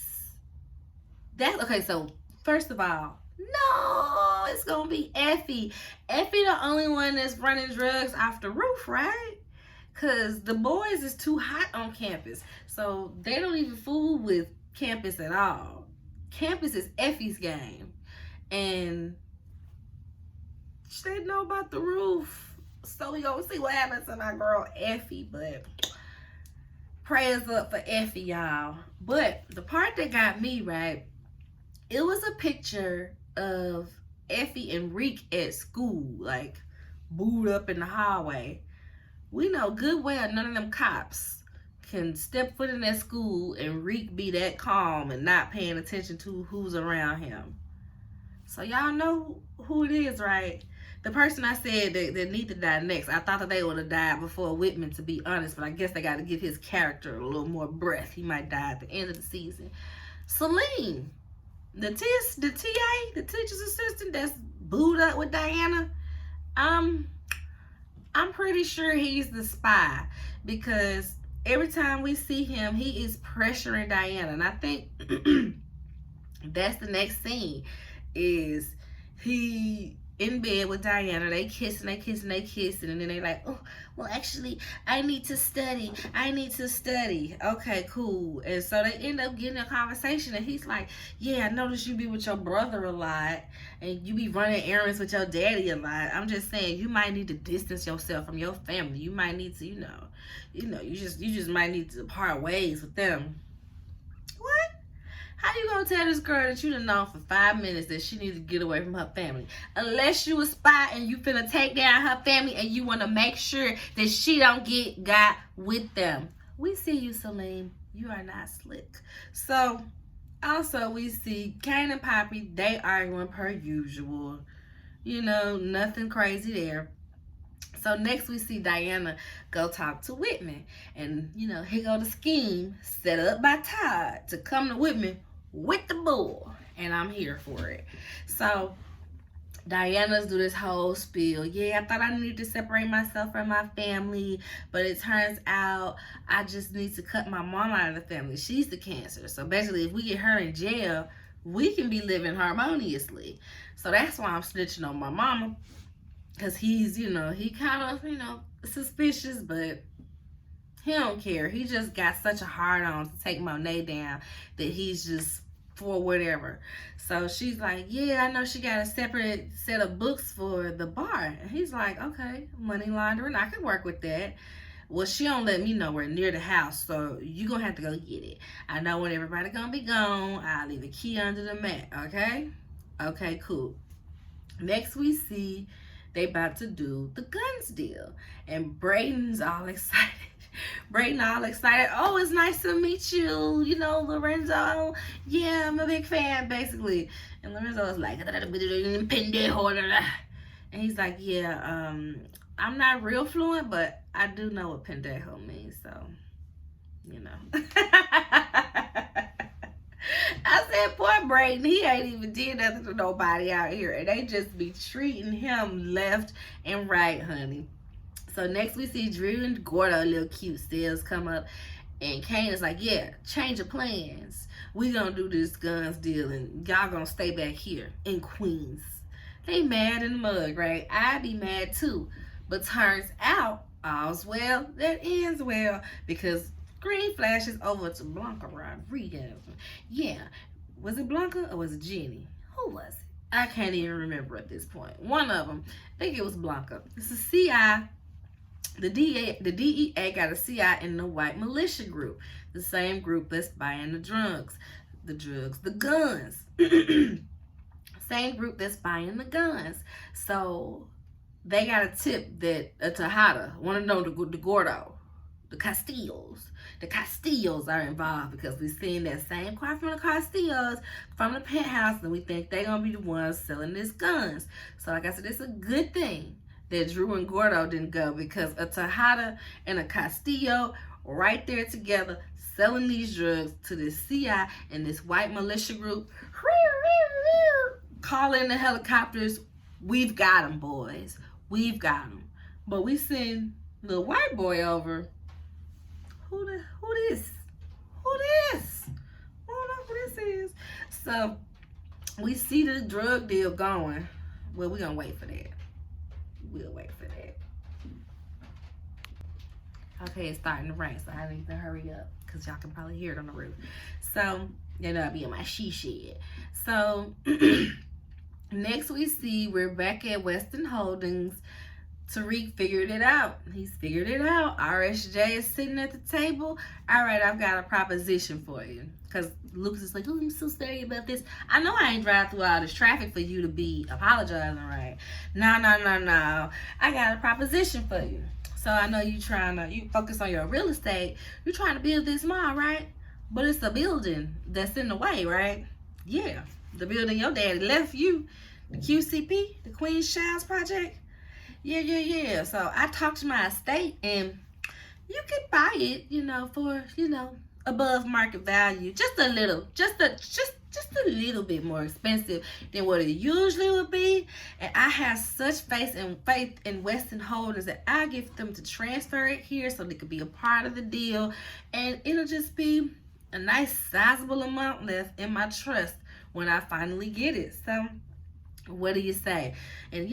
okay, so first of all, no, it's going to be Effie. Effie the only one that's running drugs off the roof, right? Because the boys is too hot on campus. So they don't even fool with campus at all. Campus is Effie's game. And she didn't know about the roof. So we gonna see what happens to my girl Effie. But prayers up for Effie, y'all. But the part that got me, right, it was a picture of Effie and Reek at school. Like, booed up in the hallway. We know good well none of them cops can step foot in that school and Reek be that calm and not paying attention to who's around him. So y'all know who it is, right? The person I said that need to die next. I thought that they would have died before Whitman, to be honest, but I guess they got to give his character a little more breath. He might die at the end of the season. Celine, the TA, the teacher's assistant that's booed up with Diana. I'm pretty sure he's the spy, because every time we see him, he is pressuring Diana. And I think that's the next scene, is he in bed with Diana. They kissing, and then they like, oh, well, actually, I need to study. Okay, cool. And so they end up getting a conversation, and he's like, yeah, I noticed you be with your brother a lot, and you be running errands with your daddy a lot. I'm just saying, you might need to distance yourself from your family. You might need to, you just might need to part ways with them. What? How you gonna tell this girl that you done known for 5 minutes that she needs to get away from her family? Unless you a spy and you finna take down her family and you wanna make sure that she don't get got with them. We see you, Celine. You are not slick. So, also we see Kane and Poppy, they arguing per usual. Nothing crazy there. So next we see Diana go talk to Whitman. And, here go the scheme set up by Todd to come to Whitman with the bull. And I'm here for it. So Diana's do this whole spiel. Yeah, I thought I needed to separate myself from my family, but it turns out I just need to cut my mom out of the family. She's the cancer. So basically, if we get her in jail, we can be living harmoniously. So that's why I'm snitching on my mama. Because he's, he kind of, suspicious, but he don't care. He just got such a hard on to take Monet down that he's just for whatever. So she's like, yeah, I know she got a separate set of books for the bar. And he's like, okay, money laundering, I can work with that. Well, she don't let me know we're near the house, so you gonna have to go get it. I know when everybody gonna be gone, I'll leave a key under the mat, okay? Okay, cool. Next we see they about to do the guns deal. And Brayden's all excited. Brayden all excited. Oh, it's nice to meet you. Lorenzo. Yeah, I'm a big fan, basically. And Lorenzo was like, pendejo. And he's like, yeah, I'm not real fluent, but I do know what pendejo means, so, I said, poor Brayden, he ain't even did nothing to nobody out here. And they just be treating him left and right, honey. So next we see Drew and Gordo, little cute stills, come up. And Kane is like, yeah, change of plans. We gonna do this guns deal and y'all gonna stay back here in Queens. They mad in the mug, right? I'd be mad too. But turns out, all's well that ends well, because Green flashes over to Blanca Rodriguez. Yeah, was it Blanca or was it Jenny? Who was it? I can't even remember at this point. One of them. I think it was Blanca. It's a CI. The DEA got a CI in the white militia group. The same group that's buying the guns. Same group that's buying the guns. So they got a tip that Tejada, one of them, the Gordo, the Castillos are involved, because we've seen that same car from the Castillos from the penthouse, and we think they're going to be the ones selling these guns. So like I said, it's a good thing that Drew and Gordo didn't go, because a Tejada and a Castillo right there together selling these drugs to this CI and this white militia group. Call in the helicopters. We've got them, boys. We've got them. But we send the white boy over. Who this? I don't know who this is. So we see the drug deal going. Well, we're gonna wait for that. We'll wait for that. Okay, it's starting to rain, so I need to hurry up, because y'all can probably hear it on the roof. So, I'll be in my she shed. So next we see we're back at Weston Holdings. Tariq figured it out. He's figured it out. RSJ is sitting at the table. All right, I've got a proposition for you. Because Lucas is like, oh, I'm so sorry about this. I know I ain't drive through all this traffic for you to be apologizing, right? No. I got a proposition for you. So I know you focus on your real estate. You're trying to build this mall, right? But it's a building that's in the way, right? Yeah. The building your daddy left you. The QCP, the Queen Shires Project. Yeah. So I talked to my estate, and you could buy it, for, above market value. Just a little bit more expensive than what it usually would be. And I have such faith in Weston Holdings that I get them to transfer it here so they could be a part of the deal. And it'll just be a nice sizable amount left in my trust when I finally get it. So what do you say? And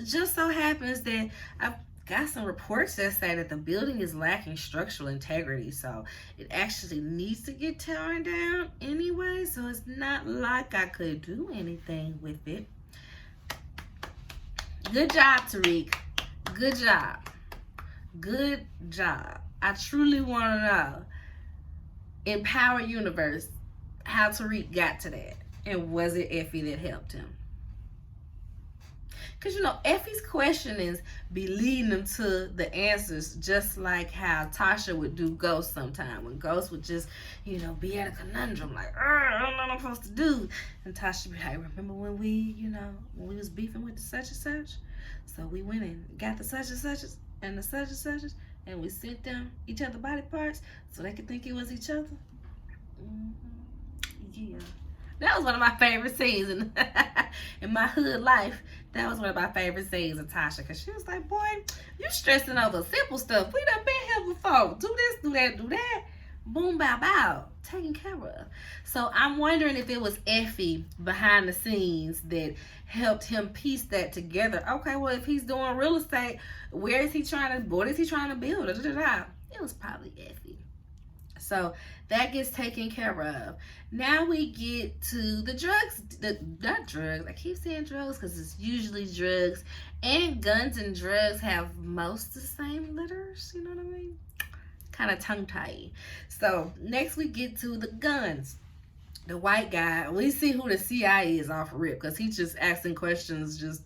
just so happens that I've got some reports that say that the building is lacking structural integrity, so it actually needs to get torn down anyway, so it's not like I could do anything with it. Good job, Tariq. Good job. I truly want to know, in Power Universe, how Tariq got to that. And was it Effie that helped him? Because, Effie's questionings be leading them to the answers, just like how Tasha would do Ghost sometime. When Ghost would just, be at a conundrum, like, I don't know what I'm supposed to do. And Tasha would be like, remember when when we was beefing with the such and such? So we went and got the such and suches and the such and suches, and we sent them each other body parts so they could think it was each other. Mm-hmm. Yeah. That was one of my favorite scenes in my hood life. That was one of my favorite scenes of Tasha, because she was like, boy, you stressing over simple stuff. We done been here before. Do this, do that, do that. Boom, bow, bow. Taken care of. So I'm wondering if it was Effie behind the scenes that helped him piece that together. Okay, well, if he's doing real estate, what is he trying to build? It was probably Effie. So that gets taken care of. Now we get to the drugs. Not drugs. I keep saying drugs because it's usually drugs. And guns and drugs have most the same letters. You know what I mean? Kind of tongue-tied. So next we get to the guns. The white guy. We see who the CI is off rip, because he's just asking questions.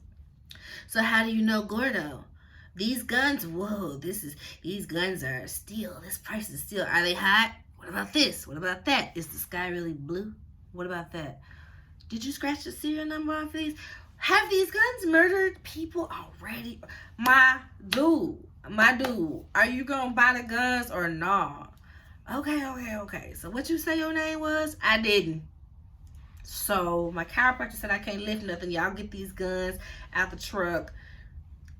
So how do you know Gordo? These guns, whoa, these guns are steel. This price is steel. Are they hot? What about this? What about that? Is the sky really blue? What about that? Did you scratch the serial number off these? Have these guns murdered people already? My dude, are you gonna buy the guns or nah? Okay. So what you say your name was? I didn't. So my chiropractor said I can't lift nothing. Y'all get these guns out the truck.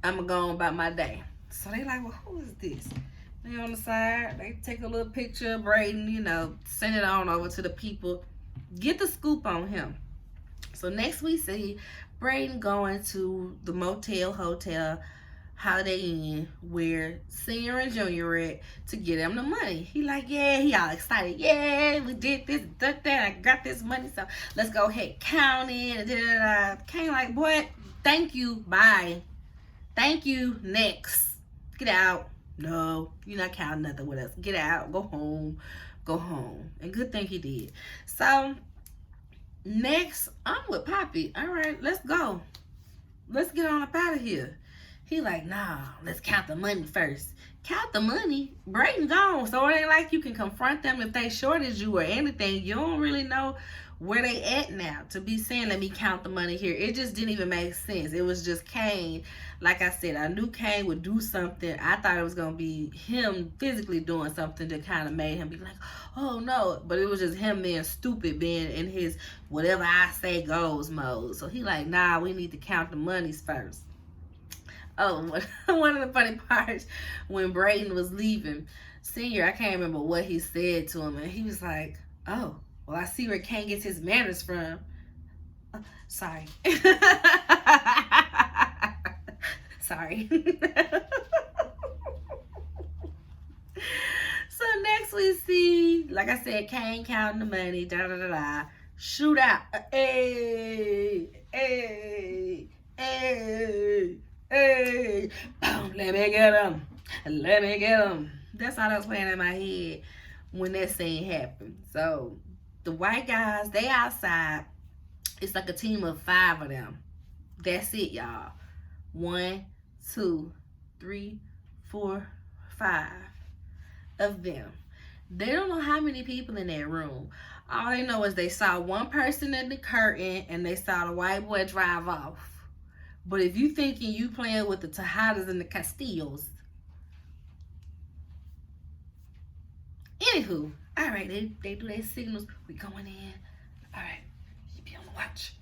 I'm gonna go on about my day. So they like, well, who is this? They on the side. They take a little picture of Brayden, send it on over to the people. Get the scoop on him. So next we see Brayden going to the motel, hotel, Holiday Inn, where Senior and Junior at to get him the money. He like, yeah, he all excited. Yeah, we did this, that, I got this money, so let's go ahead, count it. Kane like, boy, thank you, bye. Thank you, next. Get out. No, you're not counting nothing with us. Get out, go home. And good thing he did. So, next, I'm with Poppy. All right, let's go. Let's get on up out of here. He like, nah, let's count the money first. Count the money? Brayden gone, so it ain't like you can confront them if they shorted you or anything. You don't really know where they at now to be saying, let me count the money here. It just didn't even make sense. It was just Kane. Like I said, I knew Kane would do something. I thought it was going to be him physically doing something that kind of made him be like, oh no. But it was just him being stupid, being in his whatever I say goes mode. So he like, nah, we need to count the monies first. Oh, one of the funny parts, when Brayden was leaving, Senior, I can't remember what he said to him, and he was like, oh, well, I see where Kane gets his manners from. Sorry. Sorry. So next we see, like I said, Kane counting the money, shootout. Hey. Boom, let me get him. That's all that was playing in my head when that scene happened. So the white guys, they outside. It's like a team of 5 of them. That's it, y'all. 1, 2, 3, 4, 5 of them. They don't know how many people in that room. All they know is they saw one person at the curtain and they saw the white boy drive off. But if you thinking you playing with the Tejadas and the Castillos. Anywho, all right, they do their signals. We going in. All right, you be on the watch.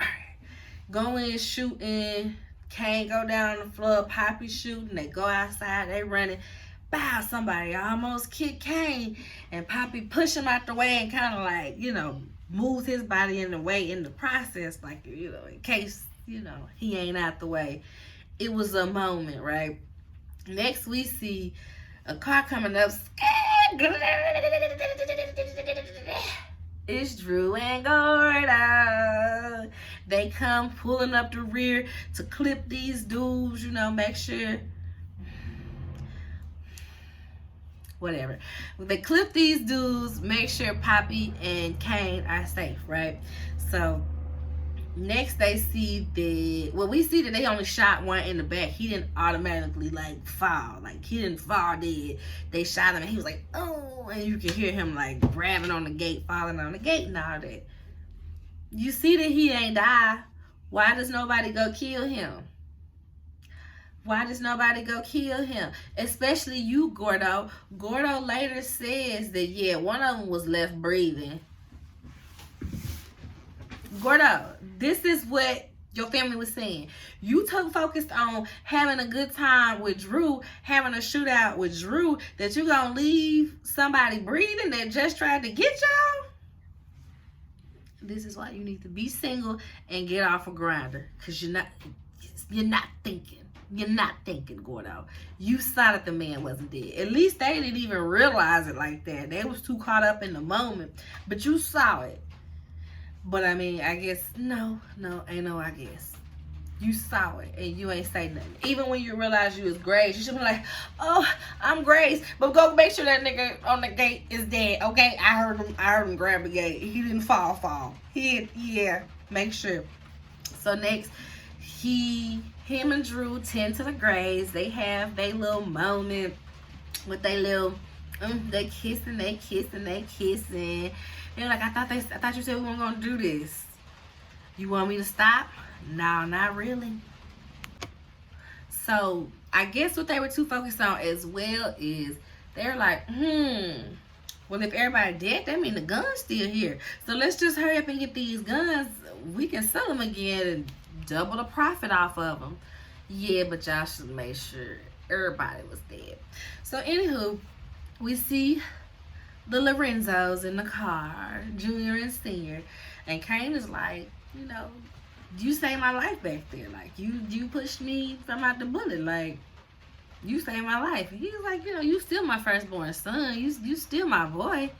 All right, go in shooting. Kane go down on the floor. Poppy shooting. They go outside. They running. Bow, somebody almost kicked Kane, and Poppy push him out the way and kind of like, moves his body in the way in the process, like, in case, he ain't out the way. It was a moment, right? Next, we see a car coming up. It's Drew and Gordo. They come pulling up the rear to clip these dudes, make sure. Whatever. They clip these dudes, make sure Poppy and Kane are safe, right? So Next, they see that, well, we see that they only shot one in the back. He didn't automatically, like, fall. Like, he didn't fall dead. They shot him, and he was like, oh, and you can hear him, like, grabbing on the gate, falling on the gate and all that. You see that he ain't die. Why does nobody go kill him? Why does nobody go kill him? Especially you, Gordo. Gordo later says that, yeah, one of them was left breathing. Gordo, this is what your family was saying. You took focused on having a good time with Drew, having a shootout with Drew, that you gonna leave somebody breathing that just tried to get y'all? This is why you need to be single and get off a grinder. Because you're not thinking. You're not thinking, Gordo. You saw that the man wasn't dead. At least they didn't even realize it like that. They was too caught up in the moment. But you saw it. But I mean, I guess, no, ain't no I guess. You saw it and you ain't say nothing. Even when you realize you was Grace, you should be like, oh, I'm Grace, but go make sure that nigga on the gate is dead, okay? I heard him grab the gate. He didn't fall. Yeah, make sure. So next, him and Drew tend to the graves. They have their little moment with their little, they kissing. They're like, I thought you said we weren't gonna do this. You want me to stop? No, not really. So I guess what they were too focused on as well is they're like, well, if everybody dead, that means the gun's still here. So let's just hurry up and get these guns. We can sell them again and double the profit off of them. Yeah, but y'all should make sure everybody was dead. So anywho, we see the Lorenzos in the car, Junior and Senior, and Kane is like, you know, you saved my life back there. Like, you pushed me from out the bullet. Like, you saved my life. And he's like, you know, you still my firstborn son. You still my boy.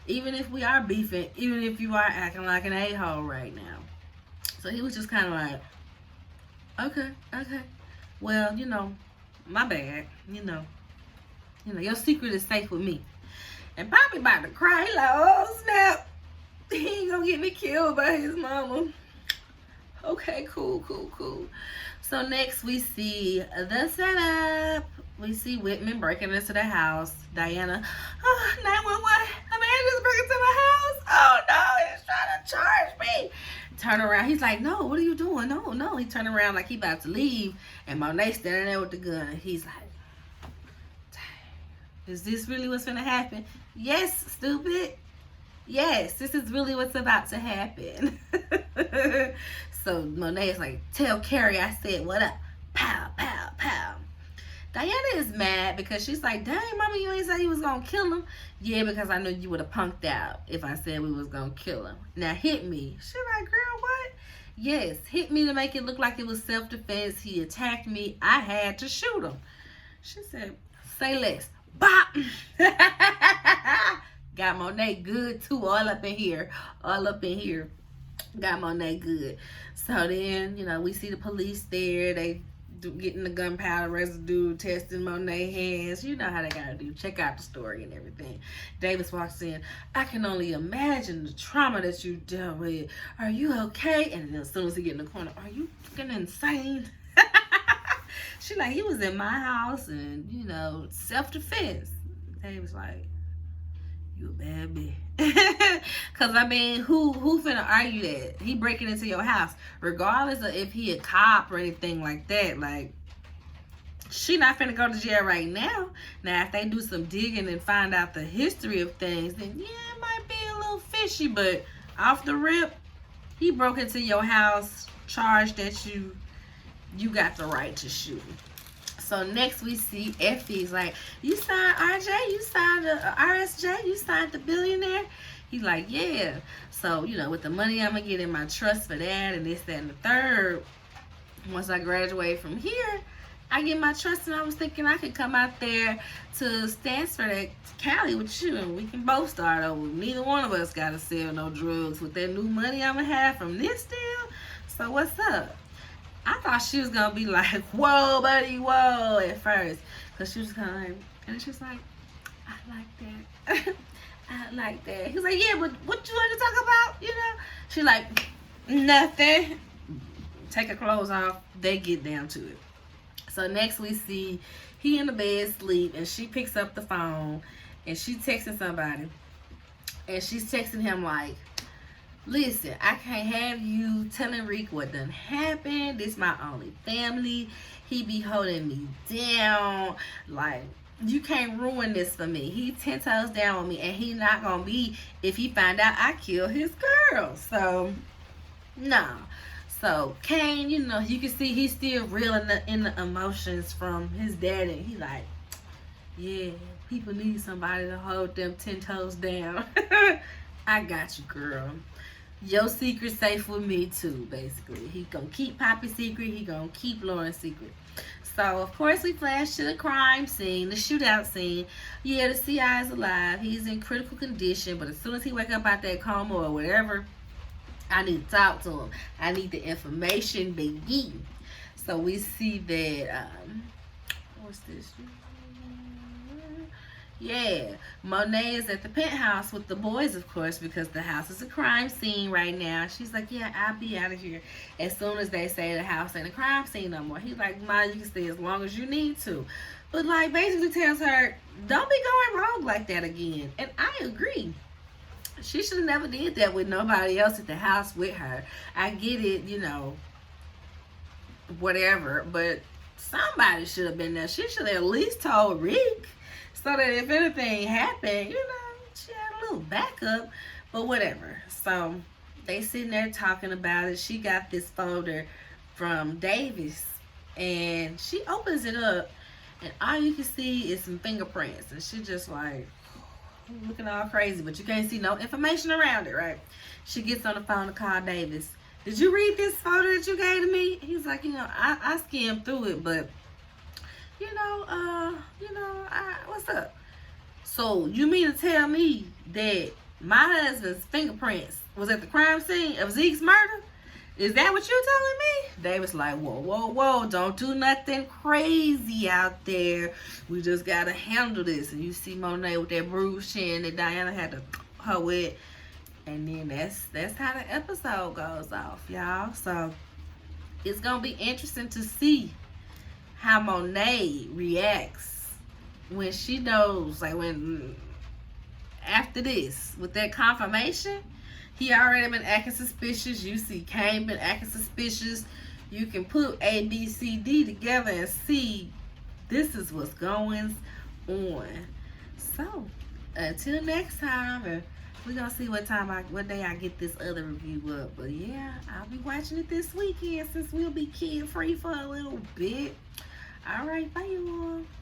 Even if we are beefing, even if you are acting like an a-hole right now. So he was just kind of like, okay. Well, you know, my bad. You know, your secret is safe with me. And Poppy about to cry. He like, oh snap. He ain't gonna get me killed by his mama. Okay, cool. So next we see the setup. We see Whitman breaking into the house. Diana, 911. A man just breaking into the house. Oh no, he's trying to charge me. Turn around. He's like, no, what are you doing? No. He turned around like he about to leave. And Monet standing there with the gun. He's like, is this really what's gonna happen? Yes, stupid. Yes, this is really what's about to happen. So Monet is like, tell Carrie I said what up. Pow. Diana is mad because she's like, dang, mama, you ain't say you was gonna kill him. Yeah, because I knew you would have punked out if I said we was gonna kill him. Now hit me. She like, girl, what? Yes, hit me to make it look like it was self-defense. He attacked me. I had to shoot him. She said, say less. Bop! Got Monet good too, all up in here. Got Monet good. So then, you know, we see the police there. They getting the gunpowder residue, testing Monet hands. You know how they gotta do. Check out the story and everything. Davis walks in. I can only imagine the trauma that you dealt with. Are you okay? And then as soon as he get in the corner, are you fucking insane? She like, he was in my house and, you know, self-defense. Davis like, you a bad bitch. Cause I mean, who finna argue that? He breaking into your house. Regardless of if he a cop or anything like that, like, she not finna go to jail right now. Now, if they do some digging and find out the history of things, then yeah, it might be a little fishy, but off the rip, he broke into your house, charged that you got the right to shoot. So next we see Effie's like, you signed RJ, you signed the RSJ, you signed the billionaire. He's like, yeah. So, you know, with the money I'm going to get in my trust for that and this, that, and the third, once I graduate from here, I get my trust, and I was thinking I could come out there to Stanford at Cali with you and we can both start over. Neither one of us got to sell no drugs with that new money I'm going to have from this deal. So what's up? I thought she was going to be like, whoa, buddy, whoa, at first. Because she was kind of like, and she's like, I like that. I like that. He's like, yeah, but what you want to talk about, you know? She like, Nothing. Take her clothes off. They get down to it. So next we see he in the bed sleep, and she picks up the phone, and she texting somebody, and she's texting him like, listen, I can't have you telling Reek what done happened. This my only family. He be holding me down. Like, you can't ruin this for me. He 10 toes down with me, and he not gonna be if he find out I killed his girl. So, no. So, Kane, you know, you can see he's still reeling in the emotions from his daddy. He like, yeah, people need somebody to hold them 10 toes down. I got you, girl. Your secret safe with me too, basically. He gonna keep Poppy's secret. He gonna keep Lauren's secret. So, of course, we flash to the crime scene, the shootout scene. Yeah, the CI is alive. He's in critical condition, but as soon as he wake up out that coma or whatever, I need to talk to him. I need the information, baby. So, we see that, what's this? Yeah, Monet is at the penthouse with the boys, of course, because the house is a crime scene right now. She's like, yeah, I'll be out of here as soon as they say the house ain't a crime scene no more. He's like, Ma, you can stay as long as you need to. But, like, basically tells her, don't be going rogue like that again. And I agree. She should have never did that with nobody else at the house with her. I get it, you know, whatever. But somebody should have been there. She should have at least told Rick. So that if anything happened, you know, she had a little backup, but whatever. So they sitting there talking about it. She got this folder from Davis, and she opens it up, and all you can see is some fingerprints, and she just like looking all crazy, but you can't see no information around it, right? She gets on the phone to call Davis. Did you read this folder that you gave to me? He's like, you know, I skimmed through it, but what's up? So you mean to tell me that my husband's fingerprints was at the crime scene of Zeke's murder? Is that what you're telling me? David's like, whoa, don't do nothing crazy out there. We just gotta handle this. And you see Monet with that bruised chin that Diana had to her with. And then that's how the episode goes off, y'all. So it's gonna be interesting to see how Monet reacts when she knows, like when after this, with that confirmation, he already been acting suspicious. You see Kane been acting suspicious. You can put A, B, C, D together and see this is what's going on. So until next time, and we're gonna see what day I get this other review up. But yeah, I'll be watching it this weekend since we'll be kid free for a little bit. All right, bye you all.